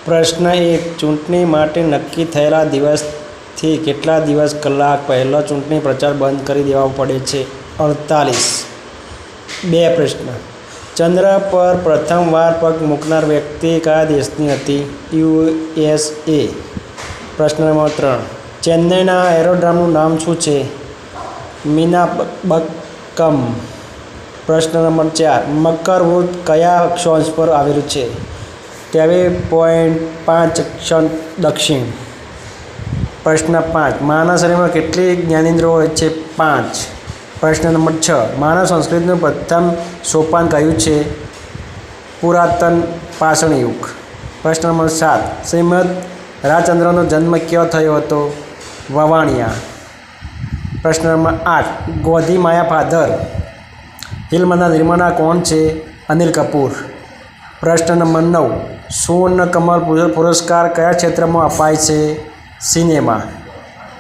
પ્રશ્ન 1. ચૂંટણી માટે નક્કી થયેલા દિવસથી કેટલા દિવસ કલાક પહેલાં ચૂંટણી પ્રચાર બંધ કરી દેવો પડે છે? 48. 2 પ્રશ્ન. ચંદ્ર પર પ્રથમવાર પગ મૂકનાર વ્યક્તિ કયા દેશની હતી? USA. પ્રશ્ન નંબર 3. ચેન્નઈના એરોડ્રોમનું નામ શું છે? મીનાબક્કમ. પ્રશ્ન નંબર 4. મકરવૃત્ત કયા અક્ષાંશ પર આવેલું છે? 23.5 અક્ષાંશ દક્ષિણ. પ્રશ્ન 5. માનવ શરીરમાં કેટલી જ્ઞાનેન્દ્રિયો હોય છે? 5. પ્રશ્ન નંબર 6. માનવ સંસ્કૃતિનું પ્રથમ સોપાન કયું છે? પુરાતન પાષાણ યુગ. પ્રશ્ન નંબર 7. શ્રીમદ રાજચંદ્રનો જન્મ ક્યાં થયો હતો? વવાણિયા. પ્રશ્ન નંબર 8. ગોધી માયા ફાધર ફિલ્મના નિર્માતા કોણ છે? અનિલ કપૂર. પ્રશ્ન નંબર 9. સુવર્ણ કમળ પુરસ્કાર કયા ક્ષેત્રમાં અપાય છે? સિનેમા.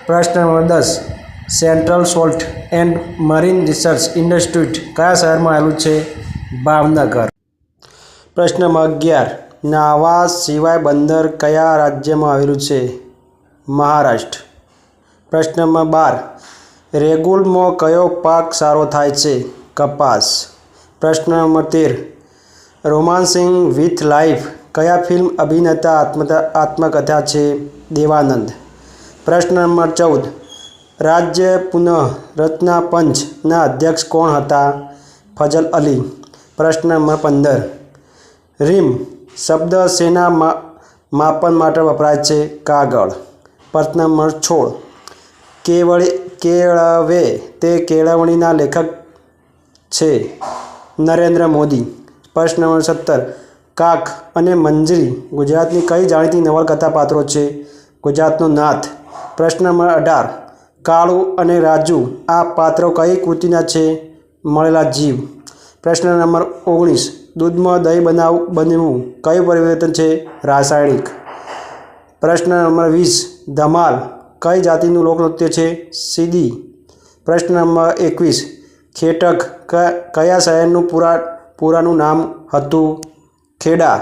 પ્રશ્ન number 10. Central salt and marine research institute કયા શહેરમાં આવેલું છે? ભાવનગર. પ્રશ્ન નંબર 11. નાહવા સિવાય બંદર કયા રાજ્યમાં આવેલું છે? મહારાષ્ટ્ર. પ્રશ્ન નંબર 12. રેગુલમાં કયો પાક સારો થાય છે? કપાસ. પ્રશ્ન નંબર 13. રોમાન્સિંગ વિથ લાઈફ કયા ફિલ્મ અભિનેતા આત્મકથા છે? દેવાનંદ. પ્રશ્ન નંબર 14. રાજ્ય પુનઃ રચના પંચના અધ્યક્ષ કોણ હતા? ફજલ અલી. પ્રશ્ન નંબર 15. રીમ શબ્દ શેના માપન માટે વપરાય છે? કાગળ. પ્રશ્ન નંબર 16. કેળવે તે કેળવણીના લેખક છે? નરેન્દ્ર મોદી. પ્રશ્ન નંબર 17. કાક અને મંજરી ગુજરાતની કઈ જાણીતી નવલકથા પાત્રો છે? ગુજરાતનો નાથ. પ્રશ્ન નંબર 18. કાળુ અને રાજુ આ પાત્રો કઈ કૃતિના છે? મળેલા જીવ. પ્રશ્ન નંબર 19. દૂધમાં દહીં બનવું કયું પરિવર્તન છે? રાસાયણિક. પ્રશ્ન નંબર 20. ધમાલ કઈ જાતિનું લોકનૃત્ય છે? સીદી. પ્રશ્ન નંબર 21. ખેટક કયા શહેરનું પુરાનું નામ હતું? ખેડા.